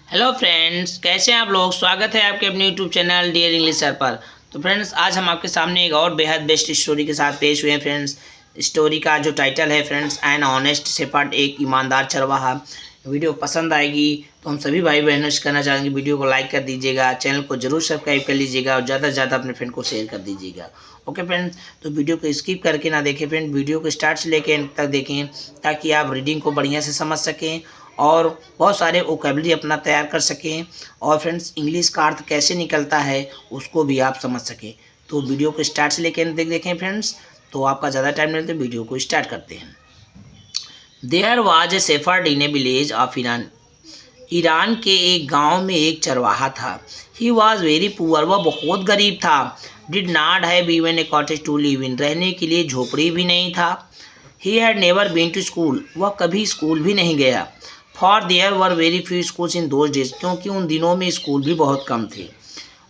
Hello friends, कैसे हैं आप लोग। स्वागत है आपके अपने YouTube channel dear English sir पर। तो फ्रेंड्स, आज हम आपके सामने एक और बेहद बेस्ट स्टोरी के साथ पेश हुए हैं। फ्रेंड्स, स्टोरी का जो टाइटल है फ्रेंड्स, एन ऑनेस्ट शेपर्ड, एक ईमानदार चरवाहा। वीडियो पसंद आएगी तो हम सभी भाई बहनों से कहना चाहेंगे वीडियो को लाइक कर दीजिएगा, चैनल को जरूर सब्सक्राइब कर लीजिएगा और ज़्यादा से ज़्यादा अपने फ्रेंड को शेयर कर दीजिएगा। ओके फ्रेंड्स, तो वीडियो को स्किप करके ना देखें फ्रेंड, वीडियो को स्टार्ट से लेकर एंड तक देखें ताकि आप रीडिंग को बढ़िया से समझ सकें और बहुत सारे वोकैबुलरी अपना तैयार कर सकें। और फ्रेंड्स, इंग्लिश का अर्थ कैसे निकलता है उसको भी आप समझ सकें। तो वीडियो को स्टार्ट से लेकर देखें फ्रेंड्स। तो आपका ज़्यादा टाइम नहीं तो वीडियो को स्टार्ट करते हैं। There was a shepherd in a village of Iran. Iran के एक गांव में एक चरवाहा था। ही वॉज वेरी पुअर, वह बहुत गरीब था। Did not have even a cottage to live in, रहने के लिए झोपड़ी भी नहीं था। He had never been to school, वह कभी स्कूल भी नहीं गया। For there were very few schools in those days, क्योंकि उन दिनों में स्कूल भी बहुत कम थे।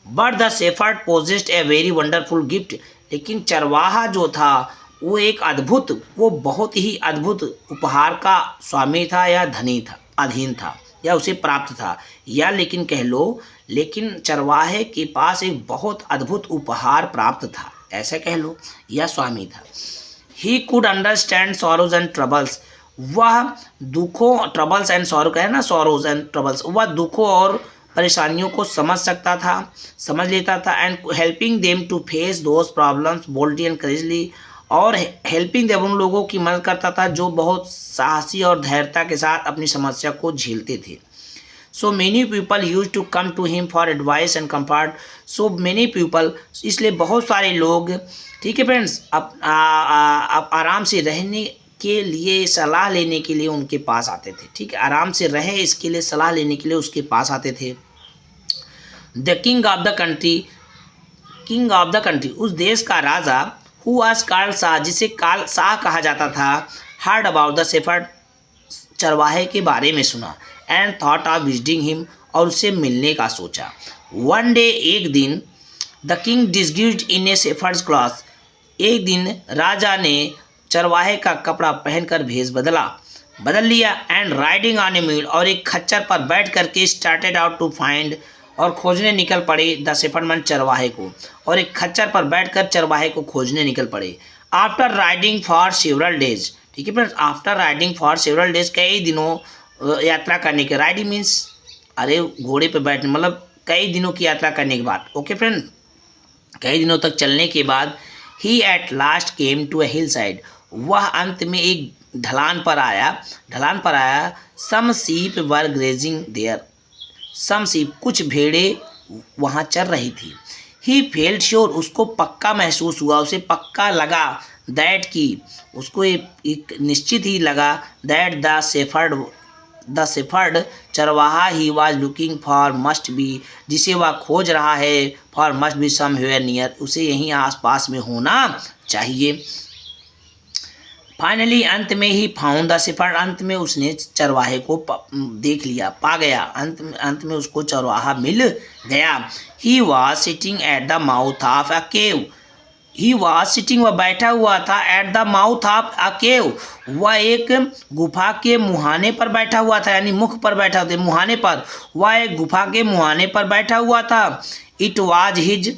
But the shepherd possessed a very wonderful gift, लेकिन चरवाहा जो था वो बहुत ही अद्भुत उपहार का स्वामी था या धनी था, अधीन था या उसे प्राप्त था, या लेकिन कह लो, लेकिन चरवाहे के पास एक बहुत अद्भुत उपहार प्राप्त था, ऐसा कह लो, या स्वामी था। He could understand sorrows and troubles, वह दुखों, ट्रबल्स एंड सॉरो का है ना, सॉरोज एंड ट्रबल्स, वह दुखों और परेशानियों को समझ लेता था। And helping them to face those problems boldly and courageously, और हेल्पिंग देम उन लोगों की मदद करता था जो बहुत साहसी और धैर्यता के साथ अपनी समस्या को झेलते थे। So many people use to come to him for advice and comfort. So many people, इसलिए बहुत सारे लोग, ठीक है फ्रेंड्स, अब आराम से रहने के लिए, सलाह लेने के लिए उनके पास आते थे। ठीक है, आराम से रहे इसके लिए सलाह लेने के लिए उसके पास आते थे। The king of the country, उस देश का राजा, हु वाज कॉल्ड शाह, जिसे काल शाह कहा जाता था, हर्ड अबाउट द शेफर्ड, चरवाहे के बारे में सुना। And thought of visiting him, और उससे मिलने का सोचा। वन डे, एक दिन, the king disguised in a shepherd's cloth, एक दिन राजा ने चरवाहे का कपड़ा पहनकर भेष बदल लिया। And riding on A mule, और एक खच्चर पर बैठ करके स्टार्टेड आउट टू फाइंड, और खोजने निकल पड़े द शेफर्ड, चरवाहे को, और एक खच्चर पर बैठकर चरवाहे को खोजने निकल पड़े। After riding for several days, ठीक है friends, after riding for several days, कई दिनों यात्रा करने के, राइडिंग मीन्स अरे घोड़े पर बैठने, मतलब कई दिनों की यात्रा करने के बाद, ओके फ्रेंड, कई दिनों तक चलने के बाद, he at last came to a hill side, वह अंत में एक ढलान पर आया। सम सीप वर ग्रेजिंग देयर, सम सीप, कुछ भेड़े वहाँ चर रही थी। ही फेल्ट श्योर, उसको पक्का महसूस हुआ, उसे पक्का लगा, दैट की, उसको एक निश्चित ही लगा, दैट द शेफर्ड चरवाहा he was looking for must be, जिसे वह खोज रहा है, for must be somewhere near, उसे यहीं आसपास में होना चाहिए। फाइनली, अंत में ही फाउंड द शेफर्ड, अंत में उसने चरवाहे को देख लिया, पा गया, अंत में उसको चरवाहा मिल गया। He was sitting at the mouth of a cave, he was sitting, वह बैठा हुआ था, at the mouth of a cave, वह एक गुफा के मुहाने पर बैठा हुआ था, यानी मुख पर बैठा था, मुहाने पर, वह एक गुफा के मुहाने पर बैठा हुआ था। इट वॉज हिज,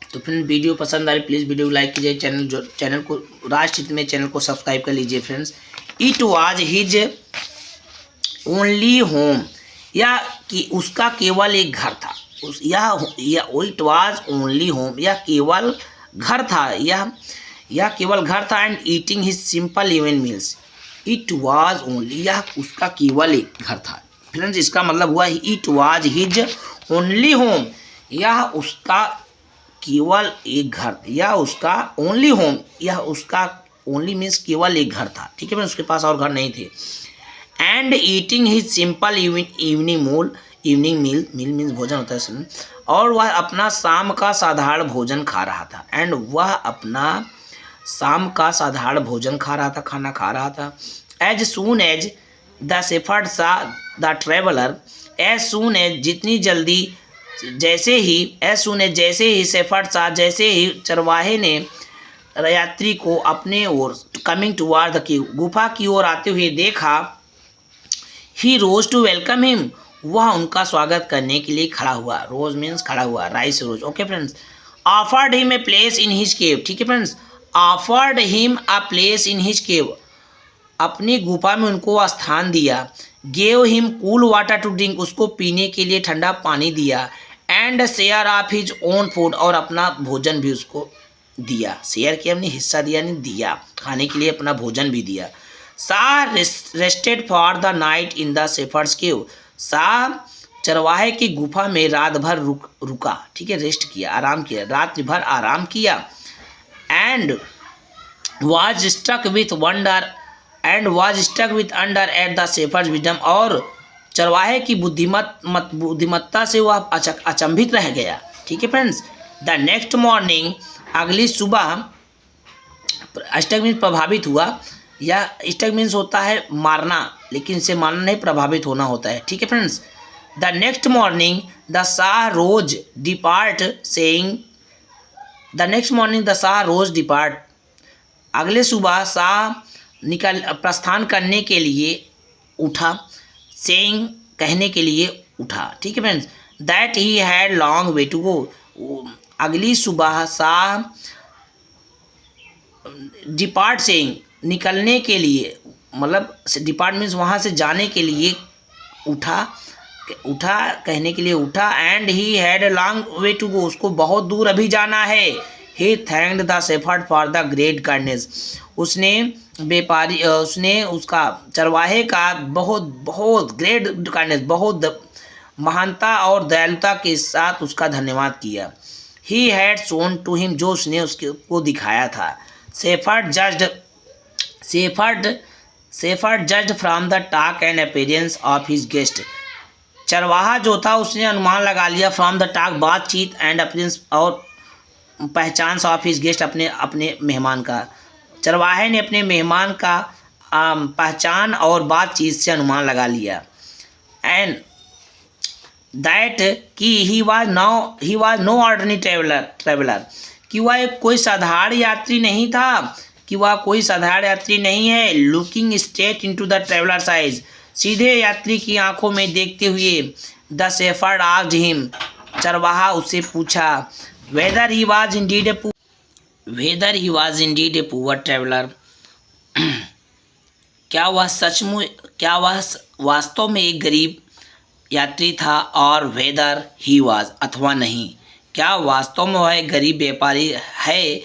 तो फ्रेंड वीडियो पसंद आ रही प्लीज़ वीडियो को लाइक कीजिए, चैनल को राष्ट्र हित में चैनल को सब्सक्राइब कर लीजिए friends. It was his only home, या कि उसका केवल एक घर था, इट वाज ओनली होम, यह केवल घर था, यह केवल घर था। And eating his simple even meals, it was only, यह उसका केवल एक घर था फ्रेंड्स, इसका मतलब हुआ it was his only home, यह उसका केवल एक घर, या उसका ओनली होम, यह उसका ओनली मीन्स केवल एक घर था, ठीक है मैं, उसके पास और घर नहीं थे। And eating his simple evening meal means भोजन होता है इसमें, और वह अपना शाम का साधारण भोजन खा रहा था। एंड वह अपना शाम का साधारण भोजन खा रहा था, खाना खा रहा था। As soon as the shepherd saw the traveller, as soon as, जितनी जल्दी, जैसे ही शेफर्ड साह, जैसे ही चरवाहे ने यात्री को अपने ओर, कमिंग टुवर्ड द केव, गुफा की ओर आते हुए देखा, ही रोज टू वेलकम हिम, वह उनका स्वागत करने के लिए खड़ा हुआ। रोज मीन्स खड़ा हुआ, rise rose. Okay friends, offered him a place in his cave. ठीक है friends, offered him a place in his cave, अपनी गुफा में उनको स्थान दिया। Gave him cool water to drink, उसको पीने के लिए ठंडा पानी दिया। And share of his own food, और अपना भोजन भी उसको दिया। शेयर किया, हमने हिस्सा दिया, नहीं दिया, खाने के लिए अपना भोजन भी दिया। Shah rested for the night in the shepherd's cave, Shah चरवाहे की गुफा में रात भर रुका। ठीक है, रेस्ट किया, आराम किया, रात भर आराम किया। And was struck with wonder under at the shepherd's wisdom, और चरवाहे की बुद्धिमत्ता से वह अचंभित रह गया। ठीक है फ्रेंड्स, द नेक्स्ट मॉर्निंग, अगली सुबह, स्टक मीन्स प्रभावित हुआ, या स्टक मीन्स होता है मारना, लेकिन इसे मारना नहीं, प्रभावित होना होता है। ठीक है friends, the next morning the shah rose depart saying, the next morning the shah rose depart, अगले सुबह शाह प्रस्थान करने के लिए उठा। सेइंग, कहने के लिए उठा। ठीक है friends, that he had long way to go, अगली सुबह शाह डिपार्ट सेइंग, निकलने के लिए, मतलब डिपार्ट मीन्स वहाँ से जाने के लिए उठा, कहने के लिए उठा। And he had long way to go, उसको बहुत दूर अभी जाना है। He thanked the shepherd for the great kindness, उसने उसका चरवाहे का बहुत ग्रेट काइंडनेस, बहुत महानता और दयालुता के साथ उसका धन्यवाद किया। He had shown to him, जो उसने उसको दिखाया था। Shepherd judged from the talk and appearance of his guest, चरवाहा जो था उसने अनुमान लगा लिया, फ्रॉम द टॉक, बातचीत, एंड अपीयरेंस, और पहचान ऑफ हिज गेस्ट, अपने मेहमान का। चरवाहे ने अपने मेहमान का पहचान और बातचीत से अनुमान लगा लिया। एंड दैट कि he was no ordinary traveller, कि वह एक कोई साधारण यात्री नहीं था, कि वह कोई साधारण यात्री नहीं है। Looking straight into the travellers eyes, सीधे यात्री की आंखों में देखते हुए। द शेफर्ड आस्क्ड हिम, चरवाहा उससे पूछा। Weather he was Indeed a poor traveller, क्या वह वास्तव में एक गरीब यात्री था। और वेदर ही वाज, अथवा नहीं, क्या वास्तव में वह एक गरीब व्यापारी है।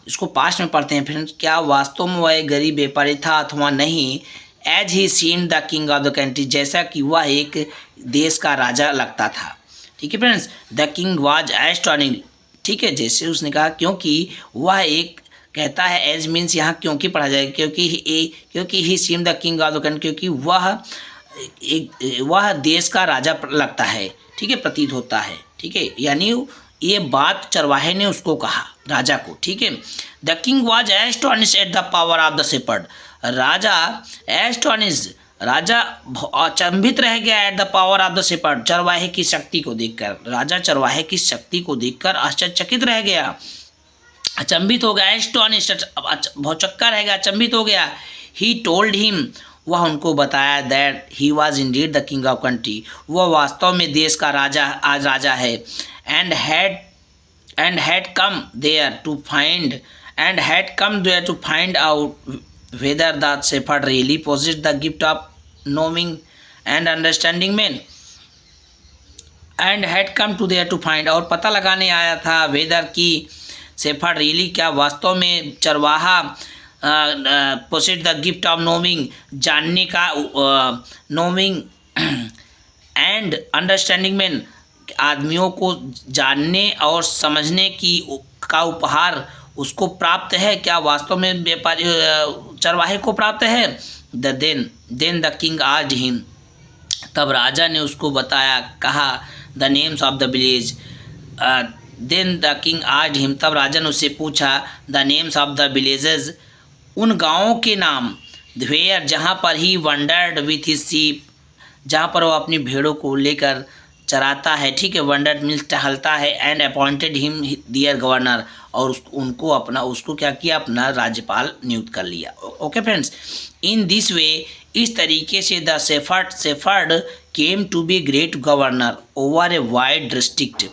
इसको पास्ट में पढ़ते हैं फ्रेंड्स, क्या वास्तव में वह एक गरीब व्यापारी था अथवा नहीं। As he seemed the king of the country, जैसा कि वह एक देश का राजा लगता था। ठीक है friends, the king was astonished, ठीक है, जैसे उसने कहा, क्योंकि वह एक, कहता है एज मीन्स यहाँ क्योंकि पढ़ा जाएगा, क्योंकि he seemed the king of the country, क्योंकि वह देश का राजा लगता है। ठीक है, प्रतीत होता है। ठीक है, यानी ये बात चरवाहे ने उसको कहा, राजा को। ठीक है, the king was astonished at the power of the shepherd, राजा अचंभित रह गया at the power of the shepherd, चरवाहे की शक्ति को देखकर। राजा चरवाहे की शक्ति को देखकर आश्चर्यचकित रह गया, अचंभित हो गया। एस्टोनिश्ड, भौचक्का रह गया, अचंभित हो गया। ही टोल्ड हिम, वह उनको बताया, that he was Indeed the king of country, वह वास्तव में देश का राजा, आज राजा है। And had come there to find out whether the shepherd really possessed the gift of knowing and understanding men, and had come to there to find, और पता लगाने आया था वेदर की शेफर्ड रियली, क्या वास्तव में चरवाहा possessed the gift of knowing, जानने का, knowing and understanding men, आदमियों को जानने और समझने का उपहार उसको प्राप्त है, क्या वास्तव में व्यापारी चरवाहे को प्राप्त है। Then the king asked him, तब राजा ने उसको बताया, कहा, the names of the village. Then the king asked him, तब राजा ने उससे पूछा, the names of the villages, उन गाँवों के नाम। वेयर, जहाँ पर he wandered with his sheep, जहाँ पर वो अपनी भेड़ों को लेकर चराता है। ठीक है, वंडर्ड मीन्स टहलता है। And appointed him their governor, और उसको क्या किया, अपना राज्यपाल नियुक्त कर लिया। Okay friends, in this way इस तरीके से the shepherd came to be great governor over a wide district.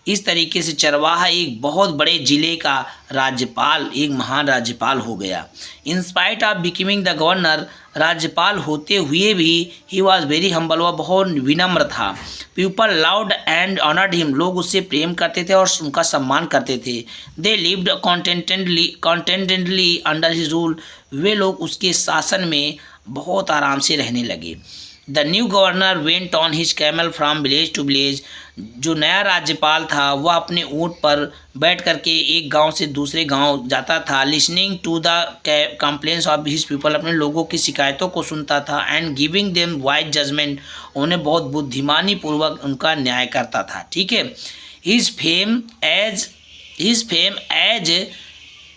इस तरीके से चरवाहा एक बहुत बड़े जिले का राज्यपाल, एक महान राज्यपाल हो गया। In spite of becoming the governor, राज्यपाल होते हुए भी ही वॉज वेरी हम्बल, वह बहुत विनम्र था। People loud and honoured him, लोग उससे प्रेम करते थे और उनका सम्मान करते थे। They lived contentedly under his rule, वे लोग उसके शासन में बहुत आराम से रहने लगे। The new governor went on his camel from village to village, जो नया राज्यपाल था वह अपने ऊँट पर बैठ करके एक गांव से दूसरे गांव जाता था। Listening to the complaints of his people, अपने लोगों की शिकायतों को सुनता था। And giving them wise judgement, उन्हें बहुत बुद्धिमानी पूर्वक उनका न्याय करता था। ठीक है। His fame as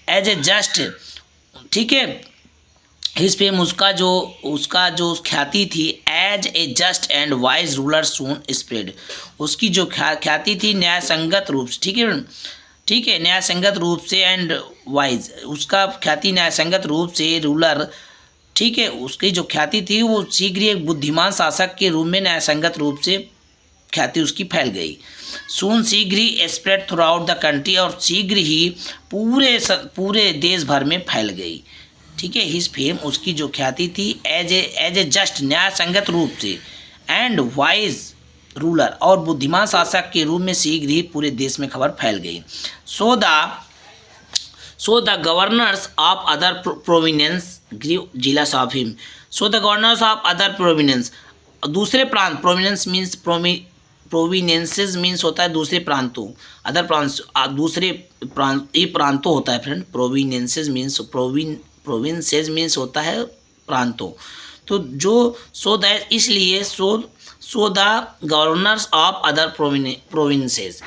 a just, ठीक है, हिज फेम, उसका जो ख्याति थी, as a just and wise ruler soon spread, उसकी जो ख्याति थी न्याय संगत रूप से, ठीक है, न्याय संगत रूप से एंड वाइज, उसका ख्याति न्याय संगत रूप से रूलर, ठीक है, उसकी जो ख्याति थी वो शीघ्र एक बुद्धिमान शासक के रूप में न्याय संगत रूप से ख्याति उसकी फैल गई। सून शीघ्र ही spread throughout the country, और शीघ्र ही पूरे देश भर में फैल गई। ठीक है। हिज फेम, उसकी जो ख्याति थी, एज ए जस्ट, न्याय संगत रूप से, एंड वाइज रूलर, और बुद्धिमान शासक के रूप में शीघ्र ही पूरे देश में खबर फैल गई। So the governors of other provinces grew jealous of him, so the governors of other provinces, दूसरे प्रांत, प्रोविनेंस मीन्स प्रोविनेंसेस मीन्स होता है दूसरे प्रांतों, अदर प्रांत, दूसरे प्रांत, ये प्रांतों होता है friend. Provinces means provinces means होता है प्रांतों। तो जो इसलिए so the governors of other provinces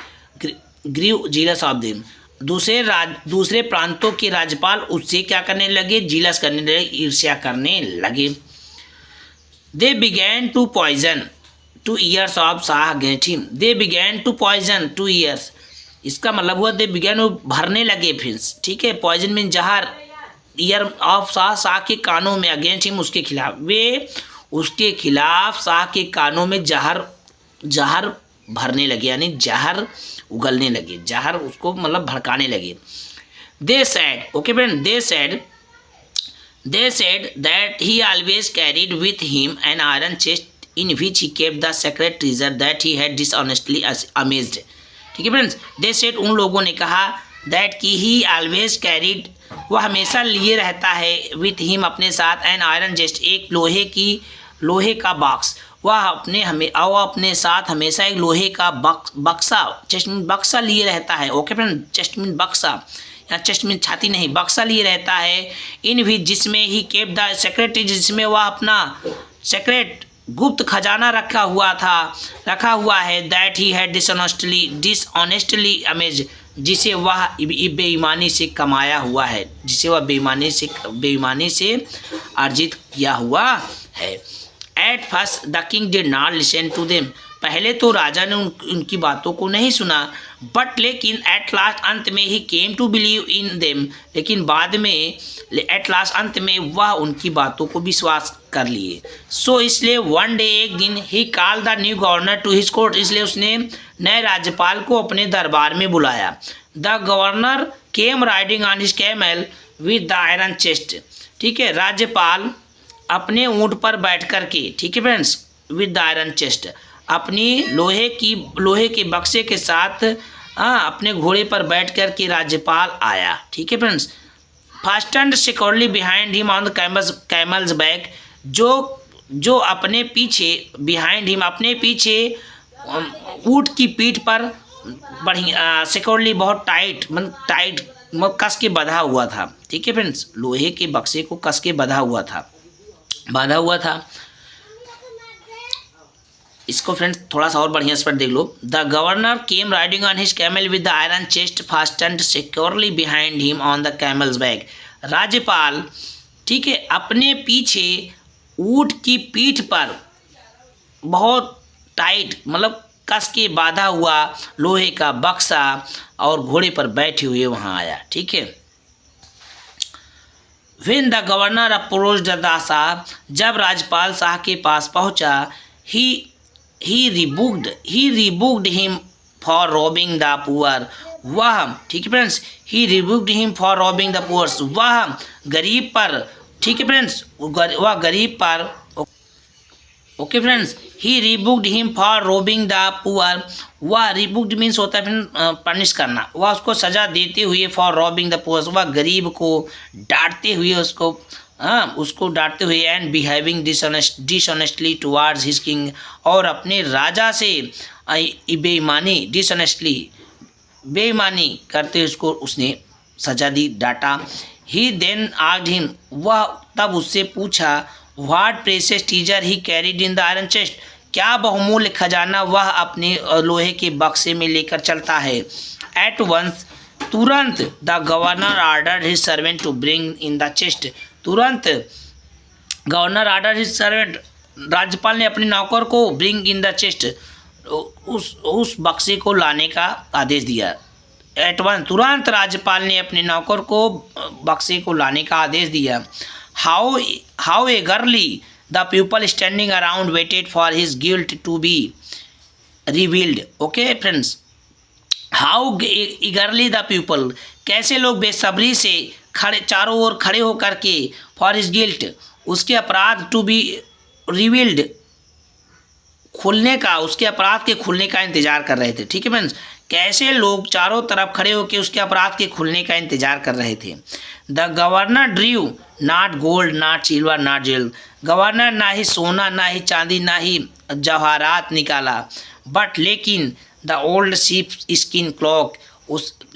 grew jealous of them, दूसरे प्रांतों के राज्यपाल उससे क्या करने लगे, जीलस करने लगे, ईर्ष्या करने लगे। They began to poison to ears of shah against him, they began to poison to ears, इसका मतलब हुआ दे बिगैन, वो भरने लगे फिर, ठीक है, पॉइजन मीन जहर, ईयर ऑफ शाह के कानों में, अगेंस्ट हिम, उसके खिलाफ, वे उसके खिलाफ शाह के कानों में जहर भरने लगे, यानी जहर उगलने लगे, जहर उसको मतलब भड़काने लगे। They said, okay friend, they said that he always carried with him an iron chest in which he kept the sacred treasure that he had dishonestly amazed। ठीक है फ्रेंड्स, दे सेड, उन लोगों ने कहा, दैट कि ही always carried, वह हमेशा लिए रहता है, विथ हिम, अपने साथ, एन आयरन चेस्ट, एक लोहे का बॉक्स, वह अपने साथ हमेशा एक लोहे का बक्सा, चेस्ट मीन बक्सा लिए रहता है। ओके फ्रेंड, चेस्ट मीन बक्सा, यहाँ चेस्ट मीन छाती नहीं, बक्सा लिए रहता है। इन भी, जिसमें ही केप द सेक्रेट, जिसमें वह अपना सेक्रेट गुप्त खजाना रखा हुआ है। That he had dishonestly amaze, जिसे वह बेईमानी से कमाया हुआ है, जिसे वह बेईमानी से अर्जित किया हुआ है। At first the king did not listen to them, पहले तो राजा ने उनकी बातों को नहीं सुना, बट लेकिन एट लास्ट, अंत में he came to believe in them, लेकिन बाद में एट लास्ट, अंत में वह उनकी बातों को विश्वास कर लिए। सो इसलिए वन डे, एक दिन, he call the new governor to his court, इसलिए उसने नए राज्यपाल को अपने दरबार में बुलाया। The governor came riding on his camel with the iron chest, ठीक है, राज्यपाल अपने ऊँट पर बैठ कर के, ठीक है friends, with the iron chest, अपनी लोहे के बक्से के साथ अपने घोड़े पर बैठ कर के राज्यपाल आया। ठीक है friends. Fastened securely behind him on the camel's back, जो अपने पीछे, बिहाइंड हिम, अपने पीछे ऊँट की पीठ पर बढ़िया सिक्योरली, बहुत टाइट कस के बंधा हुआ था। ठीक है फ्रेंड्स, लोहे के बक्से को कस के बांधा हुआ था। इसको फ्रेंड्स थोड़ा सा और बढ़िया से देख लो। The governor came riding on his camel with the iron chest fastened securely behind him on the camel's back, राज्यपाल, ठीक है, अपने पीछे ऊँट की पीठ पर बहुत टाइट मतलब कस के बांधा हुआ लोहे का बक्सा और घोड़े पर बैठे हुए वहाँ आया। ठीक है। When the governor approached दासा, जब राज्यपाल शाह के पास पहुंचा, he rebuked him for robbing the poor. वह, ठीक है friends, he rebuked him for robbing the poor. वह गरीब पर, ठीक है फ्रेंड्स, वह गरीब पर, okay friends, he rebuked him for robbing the poor. वह रिबुक्ड मीन्स होता है फ्रेंड पनिश करना. वह उसको सजा देते हुए फॉर रॉबिंग द पुअर, वह गरीब को डांटते हुए उसको डांटते हुए and behaving dishonestly towards his king, और अपने राजा से बेईमानी डिसऑनेस्टली बेईमानी करते हुए उसको उसने सजा दी, डांटा. ही देन आस्क्ड हिम, वह तब उससे पूछा, what precious treasure he carried in the iron chest, क्या बहुमूल्य खजाना वह अपने लोहे के बक्से में लेकर चलता है. एट वंस, तुरंत the governor order his servant to bring in the chest. तुरंत गवर्नर आर्डर हिज सर्वेंट, राज्यपाल ने अपने नौकर को ब्रिंग इन द चेस्ट, उस बक्से को लाने का आदेश दिया. एट वंस, तुरंत राज्यपाल ने अपने नौकर को बक्से को लाने का आदेश दिया. How eagerly the people standing around waited for his guilt to be revealed. Okay friends, how eagerly the people, कैसे लोग बेसब्री से खड़े चारों ओर खड़े होकर के for his guilt, उसके अपराध to be revealed, खुलने का, उसके अपराध के खुलने का इंतजार कर रहे थे. ठीक है फ्रेंड्स, कैसे लोग चारों तरफ खड़े होकर उसके अपराध के खुलने का इंतजार कर रहे थे. The governor drew not gold not silver not jewel. गवर्नर ना ही सोना, ना ही चांदी, ना ही जवाहरात निकाला, बट लेकिन the old sheep skin clock,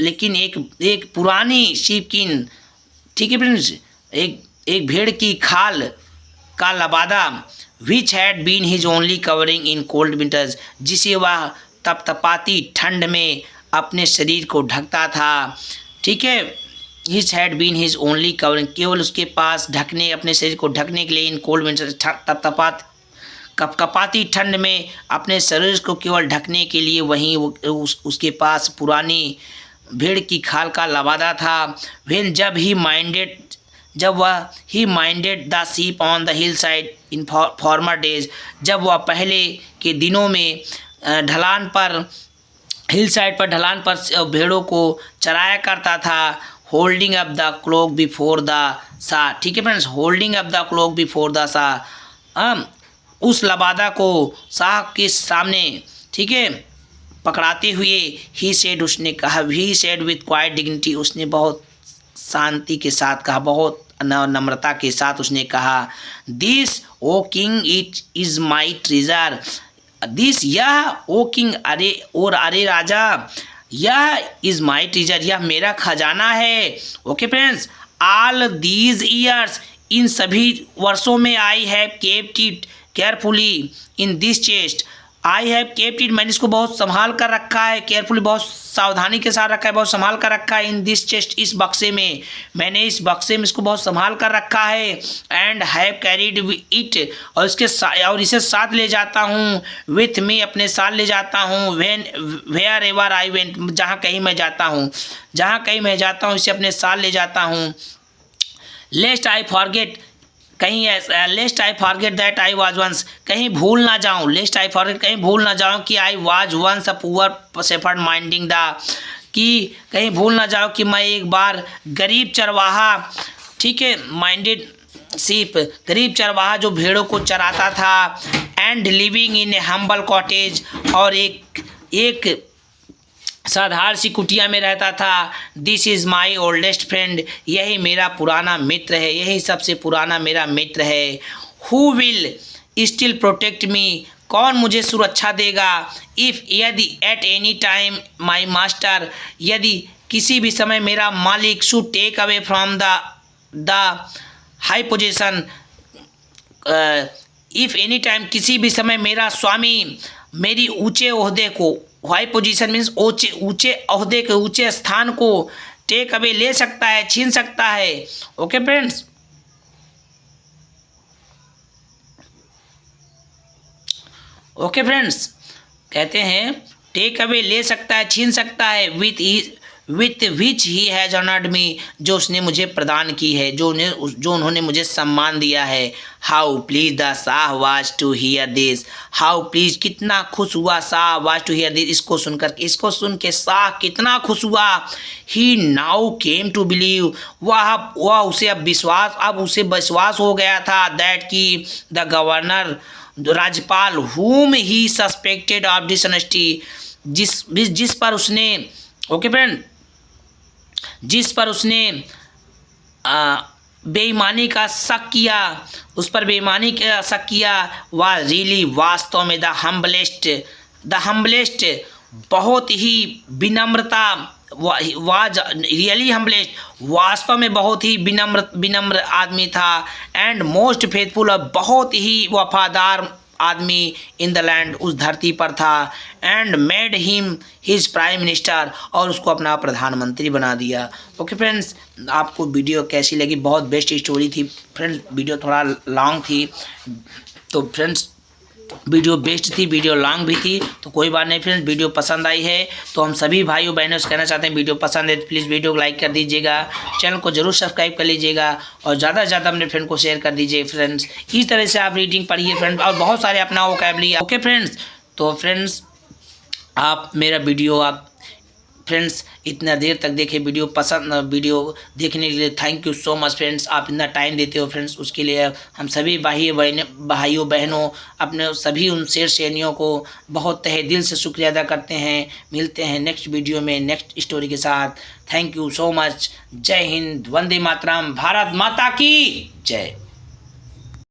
लेकिन एक पुरानी शीपकिन, ठीक है फ्रेंड्स, एक भेड़ की खाल का लबादा, which had been his only covering in cold winters, जिसे वह तपतपाती ठंड में अपने शरीर को ढकता था. ठीक है, his had been his only covering, केवल उसके पास ढकने, अपने शरीर को ढकने के लिए इन कोल्ड विंटर्स, कपकपाती ठंड में अपने शरीर को केवल ढकने के लिए वहीं उसके पास पुरानी भेड़ की खाल का लबादा था. व्हेन, जब वह he minded the sheep on the hill side in former days, जब वह पहले के दिनों में ढलान पर, हिल साइड पर ढलान पर भेड़ों को चराया करता था. Holding up the cloak before the shah. ठीक है friends, holding up the cloak before the shah, उस लबादा को शाह के सामने, ठीक है, पकड़ाते हुए ही सेड, उसने कहा, he said with quite dignity, उसने बहुत शांति के साथ कहा, बहुत नम्रता के साथ उसने कहा, this O king it is my treasure. This, यह, ओ किंग, अरे राजा, यह इज़ माई ट्रेजर, यह मेरा खजाना है. Okay friends, all these years, इन सभी वर्षों में I have kept it carefully in this chest. I have kept it, मैंने इसको बहुत संभाल कर रखा है, केयरफुली, बहुत सावधानी के साथ रखा है, बहुत संभाल कर रखा है. इन दिस चेस्ट, इस बक्से में, मैंने इस बक्से में इसको बहुत संभाल कर रखा है. एंड हैव कैरीड इट, और इसे साथ ले जाता हूँ, विथ मी, अपने साथ ले जाता हूँ, वेयर एवर आई वेंट, जहाँ कहीं मैं जाता हूँ, इसे अपने साथ ले जाता हूँ. लेस्ट आई फॉरगेट, कहीं lest I forget that I was once, कहीं भूल ना जाऊँ, लेस्ट आई फॉरगेट, कहीं भूल ना जाऊँ कि I was once a poor shepherd minding the, कि कहीं भूल ना जाऊँ कि मैं एक बार गरीब चरवाहा, ठीक है, माइंडेड शीप, गरीब चरवाहा जो भेड़ों को चराता था. And living in A humble cottage, और एक साधारण सी कुटिया में रहता था. This is my oldest friend, यही मेरा पुराना मित्र है, यही सबसे पुराना मेरा मित्र है. Who will still protect me, कौन मुझे सुरक्षा देगा. इफ़, यदि, at any time my master, यदि किसी भी समय मेरा मालिक, should take away from the high position, if any time, किसी भी समय मेरा स्वामी मेरी ऊंचे ओहदे को, हाई पोजीशन मीन्स ऊंचे ओहदे के, ऊंचे स्थान को टेक अवे ले सकता है, छीन सकता है. ओके फ्रेंड्स, कहते हैं टेक अवे ले सकता है, छीन सकता है, with which he has honoured me, जो उसने मुझे प्रदान की है, जो उन्होंने मुझे सम्मान दिया है। How pleased the shah was to hear this, how pleased कितना खुश हुआ shah was to hear this, इसको सुन के शाह कितना खुश हुआ। He now came to believe, वह उसे अब विश्वास हो गया था दैट की द गवर्नर, राज्यपाल whom he suspected of dishonesty, जिस पर उसने ओके फ्रेंड, जिस पर उसने बेईमानी का शक किया, उस पर बेईमानी का शक किया, वह रियली वास्तव में द हम्बलेस्ट बहुत ही विनम्रता, वाज रियली हम्बलेस्ट वास्तव में बहुत ही विनम्र आदमी था। एंड मोस्ट फेथफुल, और बहुत ही वफादार आदमी इन द लैंड, उस धरती पर था। And made him his prime minister, और उसको अपना प्रधानमंत्री बना दिया। ओके फ्रेंड्स, आपको वीडियो कैसी लगी? बहुत बेस्ट स्टोरी थी फ्रेंड्स, वीडियो थोड़ा लॉन्ग थी, तो फ्रेंड्स वीडियो बेस्ट थी, वीडियो लॉन्ग भी थी, तो कोई बात नहीं फ्रेंड्स। वीडियो पसंद आई है तो हम सभी भाइयों बहनों से कहना चाहते हैं, वीडियो पसंद है तो प्लीज़ वीडियो को लाइक कर दीजिएगा, चैनल को जरूर सब्सक्राइब कर लीजिएगा, और ज़्यादा से ज़्यादा अपने फ्रेंड को शेयर कर दीजिए फ्रेंड्स। इस तरह से आप रीडिंग पढ़िए फ्रेंड्स, और बहुत सारे अपना वोकैबुलरी। ओके फ्रेंड्स, तो फ्रेंड्स आप मेरा वीडियो फ्रेंड्स इतना देर तक देखे, वीडियो देखने के लिए thank you so much friends. आप इतना टाइम देते हो फ्रेंड्स, उसके लिए हम सभी भाइयों बहनों, अपने सभी उन शेर शेरनियों को बहुत तहे दिल से शुक्रिया अदा करते हैं। मिलते हैं नेक्स्ट वीडियो में नेक्स्ट स्टोरी के साथ। Thank you so much. जय हिंद, वंदे मातरम, भारत माता की जय।